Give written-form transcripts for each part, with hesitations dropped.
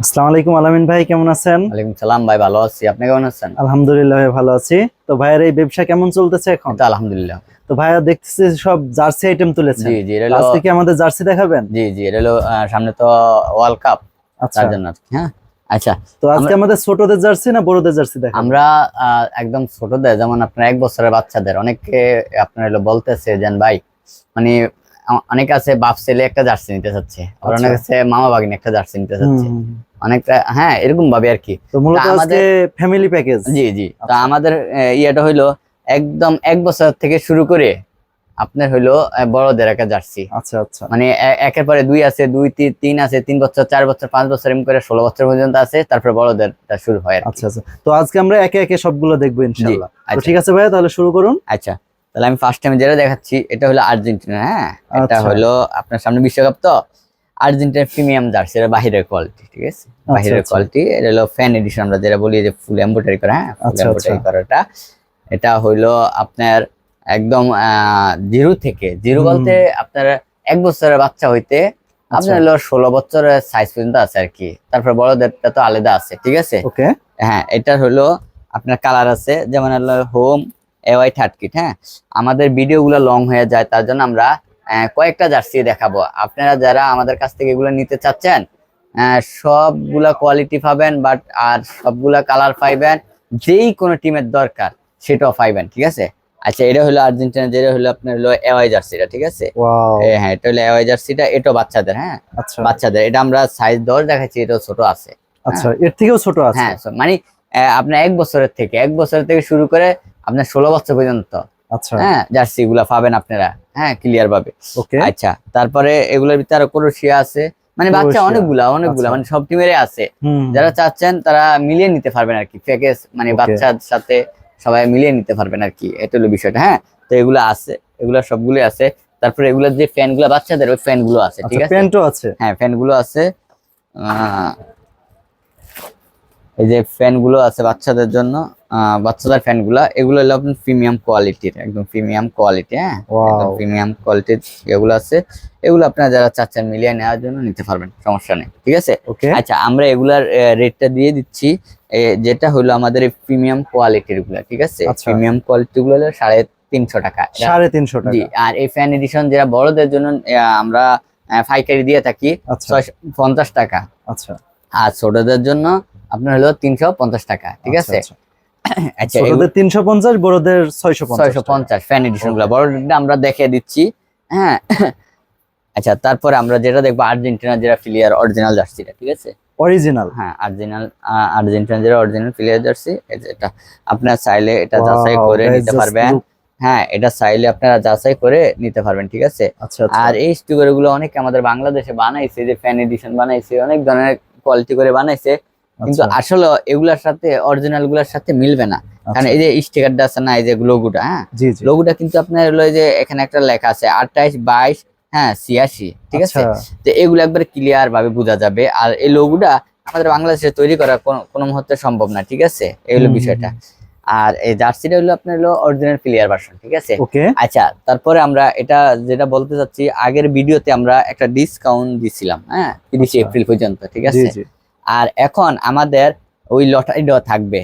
আসসালামু আলাইকুম আলামিন ভাই, কেমন আছেন? ওয়ালাইকুম সালাম ভাই, ভালো আছি। আপনি কেমন আছেন? আলহামদুলিল্লাহ ভাই, ভালো আছি। তো ভাইয়ের এই ব্যবসা কেমন চলতেছে এখন? এই তো আলহামদুলিল্লাহ। তো ভাইয়া দেখতেছি সব জার্সি আইটেম জি তুলেছেন। জি এটা তো হলো আজকে কি আমাদের জার্সি দেখাবেন? জি এটা হলো সামনে তো ওয়ার্ল্ড কাপ, তার আচ্ছা। জন্য আর কি। হ্যাঁ, আচ্ছা। তো আজকে আমরা আমাদের ছোটদের জার্সি না বড়দের জার্সি দেখাবেন? আমরা একদম ছোটদের, যেমন আপনার 1 বছরের বাচ্চাদের অনেকে আপনার হলো বলতেছে যে ভাই, মানে অনেকে আছে বাপ ছেলে একটা জার্সি নিতে চাচ্ছে, আর আচ্ছা। অনেক আছে মামা ভাগ্নে একটা জার্সি নিতে হুম চাচ্ছে, হুম, হুম। অনেকটা হ্যাঁ এরকম ভাবে আর কি। তো তা মূলত আজকে আমাদের ফ্যামিলি প্যাকেজ। জি জি তা আচ্ছা আমাদের ইয়েটা হইলো একদম 1 বছর থেকে শুরু করে আপনার হইলো বড়দের একটা জার্সি, আচ্ছা আচ্ছা মানে একের পরে দুই আছে, দুই তিন আছে, 3 বছর, 4 বছর, 5 বছর, এমন করে 16 বছর পর্যন্ত আছে, তারপরে বড়দের শুরু হয় আর কি। আচ্ছা আচ্ছা। তো আজকে আমরা একে একে সবগুলো দেখবো জি, ইনশাআল্লাহ। তো আচ্ছা ঠিক আছে ভাইয়া, তাহলে শুরু করুন। আচ্ছা। তাহলে আমি ফার্স্ট টাইম যেটা দেখাচ্ছি এটা হলো আর্জেন্টিনা। হ্যাঁ, এটা আচ্ছা হলো আপনার সামনে বিশ্বকাপ তো, আর্জেন্টিনার প্রিমিয়াম জার্সি, এটা বাহিরের কোয়ালিটি, ঠিক আছে, আচ্ছা বাহিরের আচ্ছা কোয়ালিটি। এটা হলো ফ্যান এডিশন, আমরা যেটা বলি যে ফুল এমব্রয়ডারি করা। হ্যাঁ, ফুল আচ্ছা আচ্ছা এমব্রয়ডারি করা। এটা হইলো আপনার একদম জিরো থেকে, জিরো হুম বলতে আপনার 1 বছরের বাচ্চা হইতে আচ্ছা। আপনার হলো 16 বছরের সাইজ পর্যন্ত আছে আর কি। তারপর বড়দেরটা তো আলাদা আছে, ঠিক আছে। ওকে হ্যাঁ, এটা হলো আপনার কালার আছে, যেমন হলো হোম এওয়াই থার্ড কিট। হ্যাঁ, আমাদের ভিডিও গুলো লং হয়ে যায়, তার জন্য আমরা কয়েকটা জার্সি দেখাবো। আপনারা যারা আমাদের কাছ থেকে এগুলো নিতে চাচ্ছেন, সবগুলা কোয়ালিটি পাবেন, বাট আর সবগুলা কালার পাইবেন, যেই কোনো টিমের দরকার সেটাও পাইবেন, ঠিক আছে। আচ্ছা, এটা হলো আর্জেন্টিনা, যেটা হলো আপনার হলো এওয়াই জার্সিটা, ঠিক আছে। ওয়াও। হ্যাঁ, এটা হলো এওয়াই জার্সিটা, এটা বাচ্চাদের। হ্যাঁ, আচ্ছা বাচ্চাদের এটা আমরা সাইজ 10 দেখাচ্ছি, এটা ছোট আছে। আচ্ছা, হ্যাঁ এর থেকেও ছোট আছে? হ্যাঁ, মানে আপনার 1 বছরের থেকে শুরু করে আপনার 16 বছর পর্যন্ত আচ্ছা। হ্যাঁ জার্সি গুলা পাবেন আপনারা, হ্যাঁ, ক্লিয়ার ভাবে। ওকে। আচ্ছা, তারপরে এগুলোর ভিতরে আরো ক্রোশিয়া আছে, মানে বাচ্চা ক্রোয়েশিয়া। অনেকগুলা অনেকগুলা, আচ্ছা। মানে সব টিমেরই আছে। হুম। যারা চাচ্ছেন তারা মিলিয়ে নিতে পারবেন আর কি, প্যাকেজ মানে ওকে। বাচ্চার সাথে সবাই মিলিয়ে নিতে পারবেন আর কি, এটা হলো বিষয়টা। হ্যাঁ, তো এগুলো আছে, এগুলো সবগুলোই আছে। তারপরে এগুলোর যে ফ্যান গুলো বাচ্চাদের, ওই ফ্যান গুলো আছে, আচ্ছা, ঠিক আছে। প্যান্টও আছে? হ্যাঁ, ফ্যান গুলো আছে। আহ এই যে ফ্যান গুলো আছে বাচ্চাদের জন্য, বাচ্চাদের ফ্যান গুলা, এগুলো হলো আপনার প্রিমিয়াম কোয়ালিটির, একদম প্রিমিয়াম কোয়ালিটি। হ্যাঁ, একদম ওয়াও। প্রিমিয়াম কোয়ালিটির এগুলো আছে। এগুলো আপনারা যারা চাচ্ছেন মিলিয়ে নেওয়ার জন্য নিতে পারবেন, সমস্যা নেই, ঠিক আছে। ওকে। আচ্ছা, আমরা এগুলার রেটটা দিয়ে দিচ্ছি। যেটা হলো আমাদের প্রিমিয়াম কোয়ালিটির গুলা, ঠিক আছে, আচ্ছা। প্রিমিয়াম কোয়ালিটি গুলো হলো 350 টাকা। 350 জি, টাকা? আর এই ফ্যান এডিশন যেটা বড়দের জন্য আমরা পাইকারি দিয়ে থাকি আচ্ছা 650 টাকা। আচ্ছা আর ছোটদের জন্য আপনার হলো 350 টাকা, ঠিক আচ্ছা আছে। আচ্ছা। আচ্ছা, ছোটদের 350, বড়দের 650 টাকা? 650 ফ্যান এডিশন গুলা, ওকে। বড়টা আমরা দেখিয়ে দিচ্ছি। হ্যাঁ। আচ্ছা, তারপরে আমরা যেটা দেখবো আর্জেন্টিনা যেটা ফিলিয়ার অরিজিনাল জার্সিটা, ঠিক আছে। অরিজিনাল? হ্যাঁ, আর্জেন্টিনা যেটা অরিজিনাল ফিলিয়ার জার্সি, এটা আপনার চাইলে এটা যাচাই ওয়াও করে গাইস, নিতে জাস্ট পারবেন। লুক। হ্যাঁ, এটা চাইলে আপনারা যাচাই করে নিতে পারবেন, ঠিক আছে। আচ্ছা আচ্ছা আর এই স্টিকার গুলো অনেকে আমাদের বাংলাদেশে বানাইছে, যে ফ্যান এডিশন বানাইছে, অনেক ধরনের কোয়ালিটি করে বানাইছে, কিন্তু আচ্ছা আসলে এগুলার সাথে অরিজিনাল গুলার সাথে মিলবে না। কারণ আচ্ছা। এই যে স্টিকারটা আছে না, এই যে লোগোটা, হ্যাঁ, জি জি। লোগোটা কিন্তু আপনার হলো এই যে এখানে একটা লেখা আছে 28, 22, হ্যাঁ 86, ঠিক আচ্ছা আছে। তো এগুলো একবার ক্লিয়ার ভাবে বোঝা যাবে। আর এই লোগোটা আমাদের বাংলাদেশে তৈরি করা কোনো মুহূর্তে সম্ভব না, ঠিক আছে, এই হলো হুম হুম, বিষয়টা। হুম। আর এই জার্সিটা হলো আপনার হলো অরিজিনাল প্লেয়ার ভার্সন, ঠিক আছে। ওকে। আচ্ছা, তারপরে আমরা এটা যেটা বলতে চাচ্ছি, আগের ভিডিওতে আমরা একটা ডিসকাউন্ট দিছিলাম, হ্যাঁ, 30 আচ্ছা। এপ্রিল পর্যন্ত, ঠিক জি আছে। জি। আর এখন আমাদের ওই লটারিটাও থাকবে।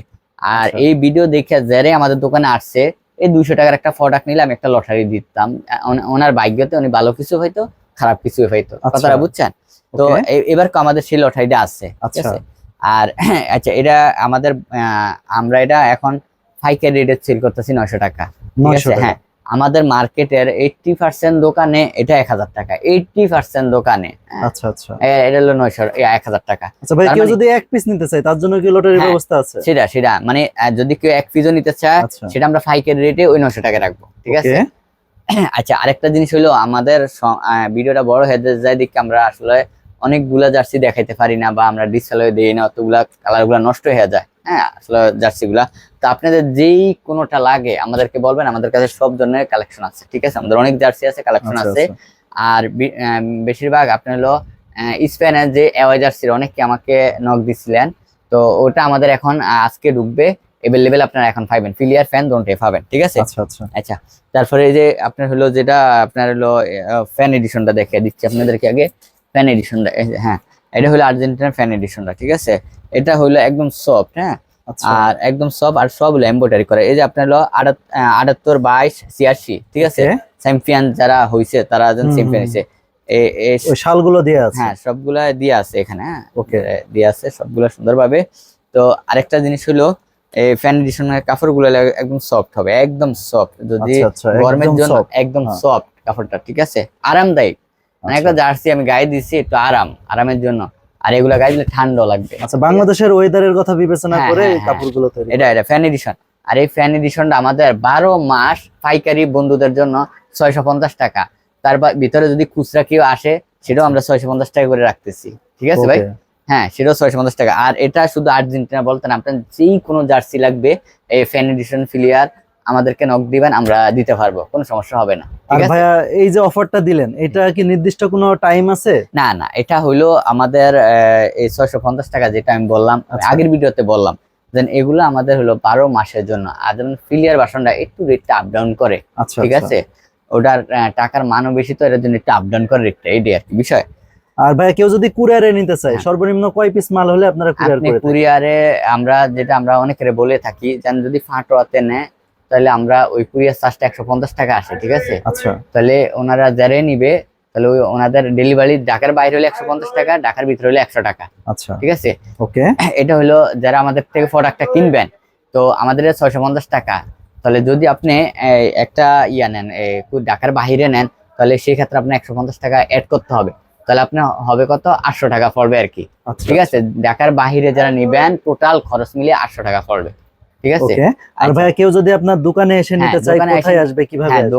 আর আচ্ছা এই ভিডিও দেখে যারা আমাদের দোকানে আসছে, এই 200 টাকার একটা প্রোডাক্ট নিলাম, একটা লটারি দিতাম। ওনার ভাগ্যতে উনি ভালো কিছু হয়তো, খারাপ কিছু হয়তো, আচ্ছা। কথাটা বুঝছেন তো। ওকে। এবার আমাদের সেই লটারিটা আছে, ঠিক আচ্ছা আছে। আর আচ্ছা, এটা আমাদের আমরা এটা এখন পাইকারি রেটে সেল করতেছি 900 টাকা, ঠিক 900 আছে। টাকা? হ্যাঁ, আমাদের মার্কেটের 80% দোকানে এটা 1000 টাকা, 80% দোকানে। হ্যাঁ, আচ্ছা আচ্ছা এটা হলো 1000 টাকা। আচ্ছা ভাই, তার কেউ মানে যদি এক পিস নিতে চায় তার জন্য কি লটারির হ্যাঁ, ব্যবস্থা আছে? সেটা মানে যদি কেউ এক পিসও নিতে চায়, আচ্ছা। সেটা আমরা পাইকারি রেটে ওই 900 টাকা রাখবো, ঠিক ওকে। আছে। আচ্ছা, আরেকটা জিনিস হলো, আমাদের ভিডিওটা বড় হয়ে যায় দেখে আমরা আসলে অনেকগুলা জার্সি দেখাইতে পারি না, বা আমরা ডিসপ্লে দিই না, অতগুলা কালার গুলা নষ্ট হয়ে যায়। হ্যাঁ, আসলে জার্সি গুলা, তো আপনাদের যেই কোনোটা লাগে আমাদেরকে বলবেন, আমাদের কাছে সব ধরনের কালেকশন আছে, ঠিক আছে। আমাদের অনেক জার্সি আছে, কালেকশন আচ্ছা আছে। আচ্ছা আর বেশিরভাগ আপনার হলো স্পেনের যে অ্যাওয়ে জার্সির অনেকে আমাকে নক দিছিলেন, তো ওটা আমাদের এখন আজকে ঢুকবে, এভেলেবেল আপনারা এখন পাইবেন, ফিলিয়ার ফ্যান দোনটাই পাবেন, ঠিক আছে। আচ্ছা আচ্ছা আচ্ছা, তারপরে এই যে আপনার হলো যেটা আপনার হলো ফ্যান এডিশনটা দেখে দিচ্ছি আপনাদেরকে আগে। ফ্যান এডিশনটা, হ্যাঁ, এটা হলো আর্জেন্টিনার ফ্যান এডিশনটা, ঠিক আছে। এটা হলো একদম সফট, হ্যাঁ, আচ্ছা আর একদম সফট, আর সব হলো এমব্রয়ডারি করা। এই যে আপনার হলো 78, 22, 86, ঠিক আছে। ওকে চ্যাম্পিয়ন যারা হইছে তারা যেন চ্যাম্পিয়ন হইছে, ওই শালগুলো দিয়ে আছে। হ্যাঁ সবগুলা দিয়ে আছে এখানে, হ্যাঁ ওকে দিয়ে আছে সবগুলা সুন্দরভাবে। তো আরেকটা জিনিস হলো এই ফ্যান এডিশনের কাপড়গুলো একদম সফট হবে, একদম সফট, যদি আচ্ছা আচ্ছা গরমের একদম জন্য soft। একদম হ্যাঁ। সফট কাপড়টা, ঠিক আছে, আরামদায়ী। মানে আচ্ছা একটা জার্সি আমি গায়ে দিচ্ছি একটু আরামের জন্য, আর এগুলা গায়ে দিলে ঠান্ডা লাগবে। আচ্ছা, বাংলাদেশের ওয়েদারের কথা বিবেচনা হ্যাঁ, করে হ্যাঁ, এই হ্যাঁ। কাপড়গুলো তৈরি এটা ফ্যান এডিশন। আর এই ফ্যান এডিশনটা আমাদের 12 মাস পাইকারি বন্ধুদের জন্য 650 টাকা। তার ভিতরে যদি খুচরা কেউ আসে সেটাও আমরা 650 টাকা করে রাখতেছি, ঠিক আছে ভাই। ওকে হ্যাঁ, সেটাও 650 টাকা। আর এটা শুধু আর্জেন্টিনা বলতেন, আপনার যেই কোনো জার্সি লাগবে এই ফ্যান এডিশন ফিলিয়ার আমাদেরকে নক দিবেন, আমরা দিতে পারবো, কোনো সমস্যা হবে না, আর ঠিক আছে। ভাইয়া এই যে অফারটা দিলেন এটা কি নির্দিষ্ট কোনো টাইম আছে? না না, এটা হইলো আমাদের এই 650 টাকা যেটা আমি বললাম, আচ্ছা। আগের ভিডিওতে বললাম, দেন এগুলো আমাদের হলো 12 মাসের জন্য। আর যেমন ফিলিয়ার বাসনটা একটু রেটটা আপ ডাউন করে, আচ্ছা ঠিক আচ্ছা। আছে, ওটার টাকার মানও বেশি, তো এর জন্য একটু আপ ডাউন করে রেটটা, এইটাই আর কি বিষয়। আর ভাইয়া কেউ যদি কুরিয়ারে নিতে চায় হ্যাঁ। সর্বনিম্ন কয় পিস মাল হলে আপনারা কুরিয়ার আপনি করে থাকেন? কুরিয়ারে আমরা যেটা আমরা অনেকের বলে থাকি, যেন যদি ফাটোয়াতে নেয় তাহলে আমরা ওই কুরিয়ার চার্জটা 150 টাকা আসে, ঠিক আছে। আচ্ছা তাহলে ওনারা যারে নিবে তাহলে ওই ওনাদের ডেলিভারি ঢাকার বাইরে হলে 150 টাকা, ঢাকার ভিতরে হলে 100 টাকা, আচ্ছা ঠিক আছে। ওকে এটা হলো যারা আমাদের থেকে প্রোডাক্টটা কিনবেন, তো আমাদের 650 টাকা। তাহলে যদি আপনি একটা ইয়া নেন, ঢাকার বাইরে নেন, তাহলে সেই ক্ষেত্রে আপনার 150 টাকা অ্যাড করতে হবে। তাহলে আপনার হবে কত, 800 টাকা পড়বে আর কি, আচ্ছা ঠিক আছে। ঢাকার বাইরে যারা নিবেন টোটাল খরচ মিলিয়ে 800 টাকা পড়বে, ঠিক আছে। ওকে। আর আচ্ছা। ভাইয়া কেউ যদি আপনার দোকানে এসে হ্যাঁ, নিতে চায় দোকানে কোথায় এসে- আসবে কিভাবে হ্যাঁ, আসবে?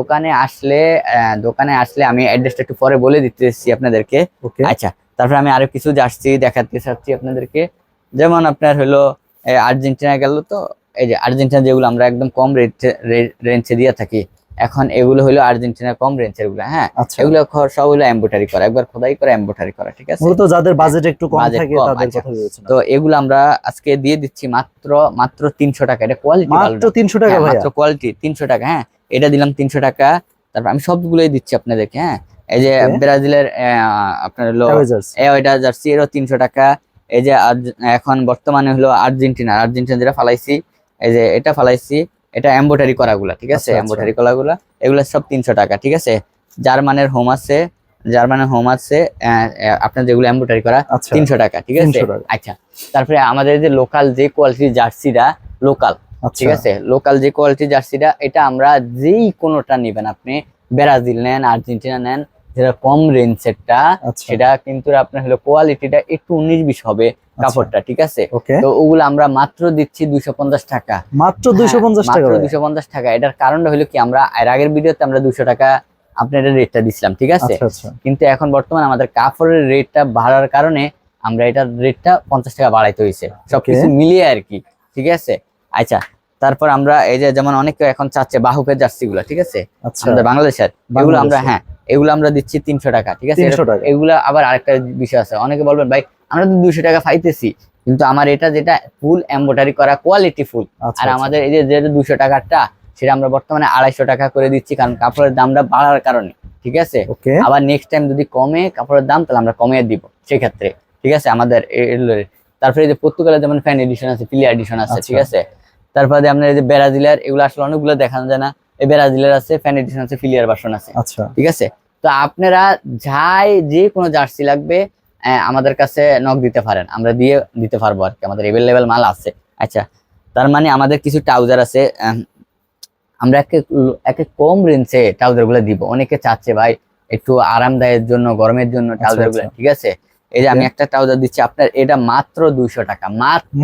দোকানে আসলে আমি অ্যাড্রেসটা একটু পরে বলে দিতেছি আপনাদেরকে। ওকে আচ্ছা, তারপরে আমি আরো কিছু জার্সি দেখাতে চাচ্ছি আপনাদেরকে। যেমন আপনার হলো আর্জেন্টিনা গেল, তো এই যে আর্জেন্টিনা যেগুলো আমরা একদম কম রেঞ্জে দিয়ে থাকি, এখন এগুলো হলো আর্জেন্টিনার কম রেঞ্জের গুলো, হ্যাঁ। আচ্ছা এগুলো সব হলো এমব্রয়ডারি করা, একবার খোদাই করে এমব্রয়ডারি করা, ঠিক আছে। মূলত যাদের বাজেট একটু কম Budget থাকে কম, তাদের আচ্ছা। কথা বিবেচনা তো এগুলো আমরা আজকে দিয়ে দিচ্ছি মাত্র 300 টাকা। এটা কোয়ালিটি মাত্র 300 টাকা ভাইয়া? মাত্র কোয়ালিটি 300 টাকা, হ্যাঁ। এটা দিলাম 300 টাকা। তারপর আমি সবগুলোই দিচ্ছি আপনাদেরকে, হ্যাঁ। এই যে Okay. ব্রাজিলের আপনার হলো Avengers। ওইটা জার্সি, এরও 300 টাকা। এই যে এখন বর্তমানে হলো আর্জেন্টিনা যেটা ফালাইছি, এই যে এটা ফালাইছি, এটা এমব্রয়ডারি করাগুলা, ঠিক আছে, আচ্ছা, আচ্ছা। এমব্রয়ডারি করাগুলা, এগুলো সব 300 টাকা, ঠিক আছে। জার্মানের হোম আছে আপনার যেগুলো এমব্রয়ডারি করা, আচ্ছা 300 টাকা, ঠিক আছে। 300 টাকা। আচ্ছা, তারপরে আমাদের যে লোকাল যে কোয়ালিটির জার্সিটা, লোকাল, ঠিক আচ্ছা আছে, লোকাল যে কোয়ালিটির জার্সিটা, এটা আমরা যেই কোনোটা নিবেন, আপনি ব্রাজিল নেন, আর্জেন্টিনা নেন, যেটা কম রেঞ্জেরটা, আচ্ছা সেটা কিন্তু আপনার হলো কোয়ালিটিটা একটু 19-20 হবে কাপড়টা, ঠিক আছে। ওকে। তো ওগুলো আমরা মাত্র দিচ্ছি 250 টাকা, মাত্র 250 টাকা মাত্র ভাইয়া? 250 টাকা। এটার কারণটা হলো কি, আমরা এর আগের ভিডিওতে আমরা 200 টাকা আপনার রেটটা দিছিলাম, ঠিক আছে। আচ্ছা আচ্ছা কিন্তু এখন বর্তমানে আমাদের কাপড়ের রেটটা বাড়ার কারণে আমরা এটার রেটটা 50 টাকা বাড়াইতে হয়েছে, সবকিছু মিলিয়ে আর কি, ঠিক আছে। আচ্ছা, তারপর আমরা এই যে যেমন অনেকে এখন চাচ্ছে বাহুপের জার্সি গুলা, ঠিক আছে, আচ্ছা আমাদের বাংলাদেশের, এগুলো আমরা, বাংলাদেশের। হ্যাঁ, এগুলো আমরা দিচ্ছি 300 টাকা, ঠিক আছে। 300 টাকা। এগুলো আবার আরেকটা বিষয় আছে, অনেকে বলবেন ভাই আমরা তো 200 টাকা পাইতেছি, কিন্তু আমার এটা যেটা ফুল এমব্রয়ডারি করা কোয়ালিটি ফুল, আচ্ছা আর আচ্ছা। আমাদের এই যে 200 টাকাটা সেটা আমরা বর্তমানে 250 টাকা করে দিচ্ছি, কারণ কাপড়ের দামটা বাড়ার কারণে, ঠিক আছে। ওকে আবার নেক্সট টাইম যদি কমে কাপড়ের দাম, তাহলে আমরা কমিয়ে দিব সেক্ষেত্রে, ঠিক আছে। আমাদের তারপরে এই যে পর্তুগালের যেমন ফ্যান এডিশন আছে, ফিলিয়ার এডিশন আছে, আচ্ছা। ঠিক আছে। তারপরে আপনার এই যে ব্রাজিলের, এগুলো আসলে অনেকগুলো দেখানো যায় না, এই ব্রাজিলের আছে, ফ্যান এডিশন আছে, ফিলিয়ার ভার্সন আছে, আচ্ছা ঠিক আছে। তো আপনারা যে কোনো জার্সি লাগবে আমাদের কাছে নক দিতে পারেন, আমরা দিয়ে দিতে পারবো আর কি, আমাদের এভেলেবেল মাল আছে। আচ্ছা, তার মানে আমাদের কিছু ট্রাউজার আছে, আমরা একে কম রেঞ্জে ট্রাউজার গুলো দিব। অনেকে চাচ্ছে ভাই একটু আরামদায়ের জন্য, গরমের জন্য ট্রাউজার গুলো, আচ্ছা। ঠিক আছে। এই যে আমি একটা ট্রাউজার দিচ্ছি আপনার, এটা মাত্র 200 টাকা,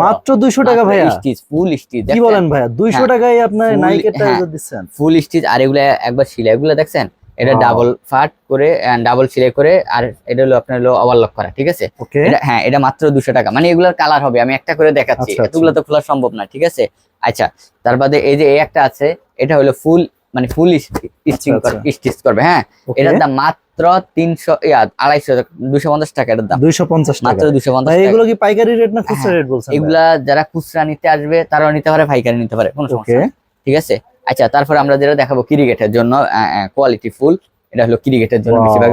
মাত্র 200 টাকা ভাইয়া? স্টিচ, ফুল স্টিচ, কি বলেন ভাইয়া? 200 হ্যাঁ, টাকায় আপনার full- নাইকের হ্যাঁ। ট্রাউজার দিচ্ছেন? ফুল স্টিচ, আর এগুলো একবার সেলাই, এগুলো দেখছেন, এটা Wow. ডাবল ফাট করে, ডাবল সেলাই করে, আর এটা হলো আপনার হলো ওভারলক করা, ঠিক আছে। ওকে এটা, হ্যাঁ, এটা মাত্র 200 টাকা। মানে এগুলোর কালার হবে, আমি একটা করে দেখাচ্ছি, আচ্ছা, আচ্ছা। এতগুলো তো খোলা সম্ভব না, ঠিক আছে। আচ্ছা, তার বাদে এই যে এই একটা আছে, এটা হলো ফুল, মানে ফুল স্টিচিং আচ্ছা, স্টিচ করবে, হ্যাঁ। ওকে এটার দাম মাত্র 250 টাকা, এটার দাম 250 টাকা। মাত্র 250 ভাই টাকা। এগুলো কি পাইকারি রেট না খুচরা হ্যাঁ, রেট বলছেন? এগুলা যারা খুচরা নিতে আসবে তারাও নিতে পারে, পাইকারি নিতে পারে, কোনো সমস্যা ওকে নেই, ঠিক আছে। আচ্ছা, তারপর আমরা যেটা দেখাবো ক্রিকেটের জন্য কোয়ালিটি ফুল, এটা হলো ক্রিকেটের জন্য Wow. বেশিরভাগ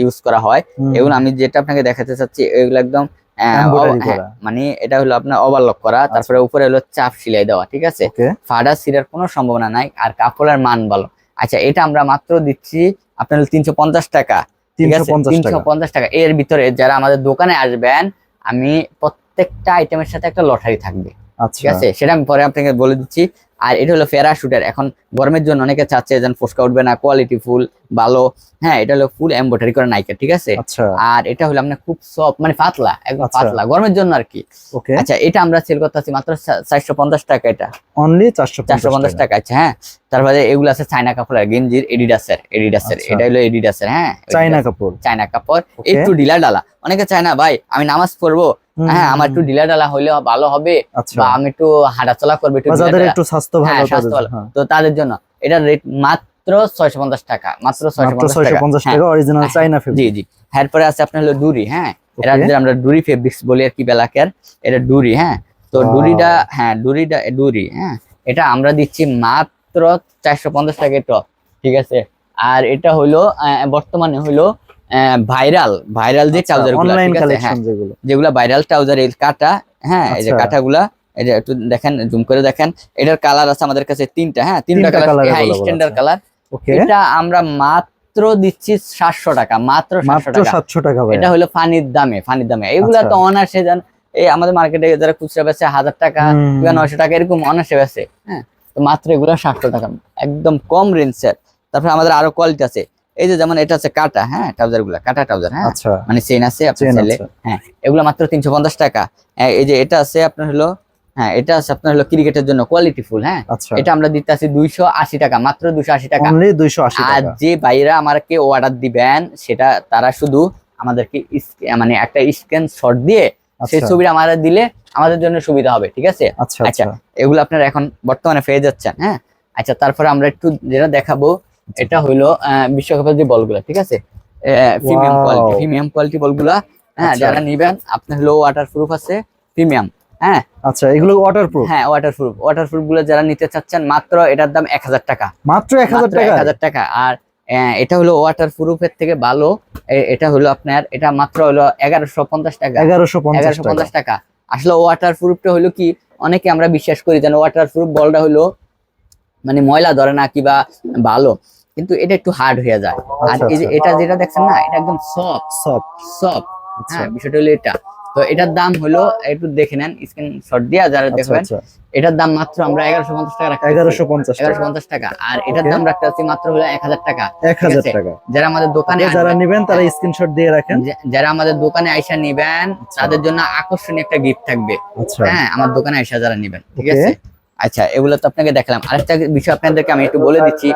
ইউজ করা হয়। হুম, এগুলো আমি যেটা আপনাকে দেখাতে চাচ্ছি এগুলো একদম Embroidery করা। মানে এটা হলো আপনার ওভারলক করা, তারপরে উপরে হলো চাপ সেলাই দেওয়া, ঠিক আছে? ওকে, ফাটা ছিঁড়ার কোনো সম্ভাবনা নাই, আর কাপড়ের মান ভালো। আচ্ছা, এটা আমরা মাত্র দিচ্ছি আপনার 350 টাকা, ঠিক আছে? 350 টাকা। 350 টাকা। এর ভিতরে যারা আমাদের দোকানে আসবেন, আমি প্রত্যেকটা আইটেমের সাথে একটা লটারি থাকবে, আচ্ছা, ঠিক আছে? সেটা আমি পরে আপনাকে বলে দিচ্ছি। আর এটা হলো প্যারাশুটের, এখন গরমের জন্য অনেকে চাচ্ছে যেন ফোসকা উঠবে না, কোয়ালিটি ফুল ভালো। হ্যাঁ, এটা হলো ফুল এমব্রয়ডারি করা নাইকা, ঠিক আছে? আচ্ছা, আর এটা হলো আপনার খুব সফট, মানে পাতলা, একদম আচ্ছা। পাতলা গরমের জন্য আর কি। ওকে, আচ্ছা, এটা আমরা সেল করতেছি মাত্র 450 টাকা, এটা অনলি 450 450 টাকা। আচ্ছা, হ্যাঁ, তারপরে এগুলো আছে চায়না কাপড় আর গেঞ্জির, এডিডাসের, আচ্ছা। এটা হলো এডিডাসের, হ্যাঁ, চাইনা কাপড়। চায়না কাপড়। Okay. একটু ঢিলা ডালা, অনেকে চায় না ভাই আমি নামাজ পড়বো, হ্যাঁ, আমার একটু ঢিলা ডালা হলে ভালো হবে, আচ্ছা, বা আমি একটু হাঁটাচলা করবো, একটু বা ঢিলা যাদের ঢালা। একটু স্বাস্থ্য হ্যাঁ, ভালো স্বাস্থ্য তাদের ভালো। হ্যাঁ। তো তাদের জন্য এটা রেট মাত্র 650 টাকা, মাত্র মাত্র 650 টাকা। 650 হ্যাঁ, টাকা অরিজিনাল চাইনা জি ফেব্রিক। জি। এরপরে আছে আপনার হলো ডুরি, হ্যাঁ, এটা Okay. যে আমরা ডুরি ফেব্রিক্স বলি আর কি, বেলাকের, এটা ডুরি, হ্যাঁ। তো Wow. ডুরিটা, হ্যাঁ, ডুরি, হ্যাঁ, এটা আমরা দিচ্ছি মাত্র 450 টাকা টপ, ঠিক আছে? আর এটা হলো বর্তমানে হলো ভাইরাল যে ট্রাউজার গুলো, অনলাইন ঠিক আছে? হ্যাঁ, কালেকশন যেগুলো। যেগুলা ভাইরাল ট্রাউজার, এই কাটা, হ্যাঁ, এই যে আচ্ছা। কাটাগুলা, এই যে একটু দেখেন, জুম করে দেখেন, এটার কালার আছে আমাদের কাছে তিনটা, হ্যাঁ, তিনটা তিনটা কালার, colour হ্যাঁ, available স্ট্যান্ডার্ড আছে। কালার। ওকে, এটা আমরা মাত্র দিচ্ছি 700 টাকা, মাত্র 700 মাত্র টাকা। 700 টাকা ভাই। এটা হলো ফানির দামে, এগুলা আচ্ছা। তো অনার্সে যান, এই আমাদের মার্কেটে যারা খুচরা বেচে 1000 টাকা হুম, কিংবা 900 টাকা এরকম অনার্সে বেচে, হ্যাঁ। তো মাত্র এগুলা 700 টাকা, একদম কম রেঞ্জের। তারপরে আমাদের আরো কোয়ালিটি আছে, এই যে যেমন এটা আছে কাটা, হ্যাঁ, ট্রাউজার গুলা কাটা ট্রাউজার, হ্যাঁ, আচ্ছা, মানে চেইন আছে আপনার চেইন চাইলে, আছে। হ্যাঁ, এগুলা মাত্র 350 টাকা। এই যে এটা আছে আপনার হলো, হ্যাঁ, এটা আছে আপনার হলো ক্রিকেটের জন্য কোয়ালিটি ফুল, হ্যাঁ, আচ্ছা, এটা আমরা দিতে আছি 280 টাকা, মাত্র 280 টাকা। অনলি 280 আর টাকা। যে ভাইরা আমাকে অর্ডার দিবেন, সেটা তারা শুধু আমাদেরকে মানে একটা স্ক্রিনশট দিয়ে সেই আচ্ছা, ছবিটা আমাদের দিলে আমাদের জন্য সুবিধা হবে, ঠিক আছে? আচ্ছা, আচ্ছা, আচ্ছা, এগুলো আপনারা এখন বর্তমানে পেয়ে যাচ্ছেন, হ্যাঁ। আচ্ছা, তারপরে আমরা একটু যেটা দেখাবো, এটা হলো বিশ্বকাপের যে বলগুলা, ঠিক আছে? Wow. প্রিমিয়াম কোয়ালিটি বলগুলা, হ্যাঁ, আচ্ছা। যারা নিবেন আপনার হলো ওয়াটারপ্রুফ আছে, প্রিমিয়াম, হ্যাঁ, আচ্ছা, এগুলো ওয়াটারপ্রুফ। হ্যাঁ, ওয়াটারপ্রুফ গুলো যারা নিতে চাচ্ছেন, মাত্র এটার দাম 1000 টাকা, মাত্র 1000 মাত্র টাকা। 1000 টাকা। আর এটা হলো ওয়াটার প্রুফের থেকে ভালো, এটা হলো আপনার, এটা মাত্র হলো 1150 টাকা, 1150 টাকা। 1150 টাকা। আসলে ওয়াটার প্রুফটা হলো কি, অনেকে আমরা বিশ্বাস করি যেন ওয়াটার প্রুফ বলটা হলো মানে ময়লা ধরে না কিবা ভালো, কিন্তু এটা একটু হার্ড হয়ে যায়। আর আচ্ছা, এই যে আচ্ছা। এটা যেটা দেখছেন না, এটা একদম সফট সফট। সফট, আচ্ছা, হ্যাঁ, বিষয়টা হলো এটা। তো এটার দাম হলো, একটু দেখে নেন স্ক্রিনশট দিয়ে যারা আচ্ছা, দেখবেন, আচ্ছা, এটার দাম মাত্র আমরা 1150 টাকা রাখছি, 1150 টাকা। 1150 টাকা। আর এটার Okay. দাম রাখতে হচ্ছে মাত্র হলো 1000 টাকা, ঠিক 1000 আছে? টাকা। যারা আমাদের দোকানে Okay, যারা আসবেন, নেবেন তারা স্ক্রিনশট দিয়ে রাখেন। যারা আমাদের দোকানে আইসা নিবেন, আচ্ছা। তাদের জন্য আকর্ষণীয় একটা গিফট থাকবে, আচ্ছা, হ্যাঁ, আমার দোকানে আইসা যারা নিবেন, ঠিক Okay. আছে? আচ্ছা, এগুলো তো আপনাকে দেখালাম। আরেকটা বিষয় আপনাদেরকে আমি একটু বলে দিচ্ছি,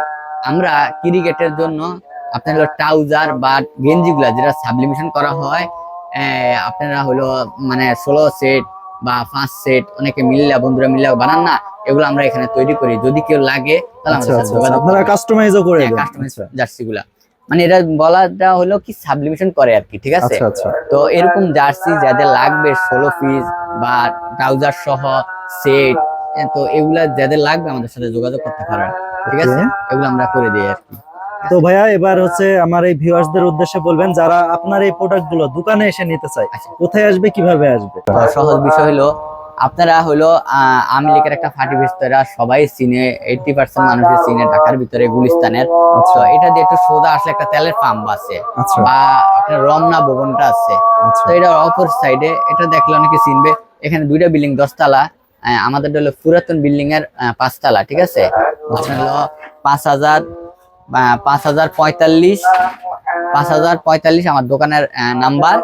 আমরা ক্রিকেটের জন্য আপনার হলো ট্রাউজার বা গেঞ্জি গুলা যেটা সাবলিমেশন করা হয়, আপনারা হলো মানে 16 সেট বা 5 সেট অনেকে মিললে, বন্ধুরা মিললে বানান না, এগুলো আমরা এখানে তৈরি করি। যদি কেউ লাগে তাহলে আচ্ছা, আমাদের সাথে আচ্ছা, যোগাযোগ আপনারা করবেন। কাস্টমাইজও করে দেন। কাস্টমাইজ আচ্ছা, জার্সি গুলা, মানে এটা বলাটা হলো কি সাবলিমেশন করে আর কি, ঠিক আছে? আচ্ছা, আচ্ছা, তো এরকম জার্সি যাদের লাগবে 16 পিস বা ট্রাউজার সহ সেট, তো এগুলা যাদের লাগবে আমাদের সাথে যোগাযোগ করতে পারেন, ঠিক আছে? Okay. এগুলো আমরা করে দিই আর কি। তো ভাইয়া এবার হচ্ছে আমার এই ভিউয়ার্সদের উদ্দেশ্যে বলবেন, যারা আপনার এই প্রোডাক্টগুলো দোকানে এসে নিতে চায়, আচ্ছা, কোথায় আসবে, কিভাবে আসবে? তো সহজ বিষয় হলো, আপনারা হলো আওয়ামী লীগের একটা ফাটি বেস্তরা সবাই চিনে, 80% মানুষের চিনে ঢাকার ভিতরে গুলিস্তানের। আচ্ছা, তো এটা দিয়ে একটু সোজা আসলে একটা তেলের পাম্প আছে, আচ্ছা, বা আপনার রমনা ভবনটা আছে, আচ্ছা, তো এটা অপর সাইডে, এটা দেখলে অনেকে চিনবে। এখানে দুইটা বিল্ডিং 10 তলা, আমাদের হলো পুরাতন বিল্ডিং এর 5 তলা, ঠিক আছে? আপনার হলো 5045 আমার দোকানের নাম্বার।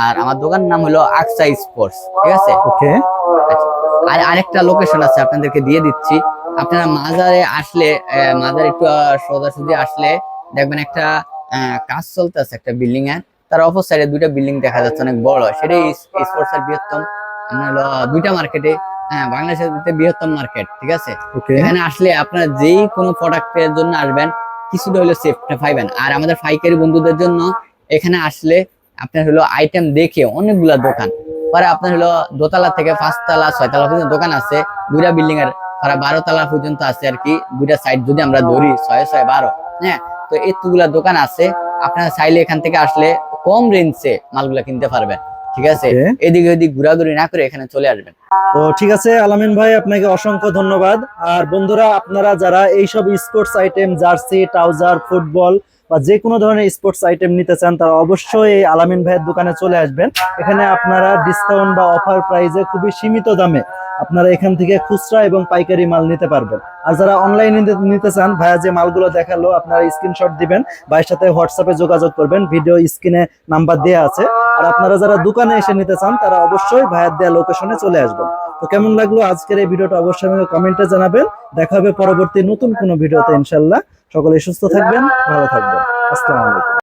আর আমার দোকানের নাম হলো আকসা স্পোর্টস, ঠিক আছে? ওকে, আর আরেকটা লোকেশন আছে, আপনাদেরকে দিয়ে দিচ্ছি। আপনারা মাজারে আসলে, মাজার একটু সোজাসুজি আসলে দেখবেন একটা কাজ চলতেছে একটা বিল্ডিং এর, তার অপর সাইডে দুইটা বিল্ডিং দেখা যাচ্ছে অনেক বড়, সেটাই স্পোর্টস এর বৃহত্তম আপনার হলো দুইটা মার্কেটে, হ্যাঁ, বাংলাদেশের বৃহত্তম মার্কেট, ঠিক আছে? ওকে, এখানে আসলে আপনারা যেই কোনো প্রোডাক্টের জন্য আসবেন, কিছুটা হলো সেফটা পাইবেন। আর আমাদের পাইকারি বন্ধুদের জন্য এখানে আসলে আপনার হলো আইটেম দেখে অনেকগুলা দোকান, পরে আপনার হলো দোতলা থেকে 5 তলা 6 তলা পর্যন্ত দোকান আছে, দুইটা বিল্ডিং এর, পরে 12 তলা পর্যন্ত আছে আর কি, দুইটা সাইড যদি আমরা ধরি 6 6 12, হ্যাঁ। তো এতগুলা দোকান আছে, আপনারা চাইলে এখান থেকে আসলে কম রেঞ্জে মালগুলা কিনতে পারবেন। ঠিক আছে, Okay. এদিকে ওদিক ঘোরাঘুরি না করে এখানে চলে আসবেন। তো ঠিক আছে আলামিন ভাই, আপনাকে অসংখ্য ধন্যবাদ। আর বন্ধুরা, আপনারা যারা এইসব sports item, jersey, trouser, football বা যে কোনো ধরনের স্পোর্টস আইটেম নিতে চান, তারা অবশ্যই এই আলামিন ভাইয়ের দোকানে চলে আসবেন। এখানে আপনারা ডিসকাউন্ট বা অফার প্রাইসে খুবই সীমিত দামে আপনারা এখান থেকে খুচরা এবং পাইকারি মাল নিতে পারবেন। আর যারা অনলাইনে নিতে চান, ভাইয়া যে মালগুলো দেখালো আপনারা স্ক্রিনশট দিবেন, ভাইয়ের সাথে হোয়াটসঅ্যাপে যোগাযোগ করবেন, ভিডিও স্ক্রিনে নাম্বার দেওয়া আছে। আর আপনারা যারা দোকানে এসে নিতে চান, তারা অবশ্যই ভাইয়ের দেওয়া লোকেশনে চলে আসবেন। তো কেমন লাগলো আজকের এই ভিডিওটা অবশ্যই আমাকে কমেন্টে জানাবেন। দেখা হবে পরবর্তী নতুন কোনো ভিডিওতে ইনশাল্লাহ। সকলে সুস্থ থাকবেন, ভালো থাকবেন। আসসালামু আলাইকুম।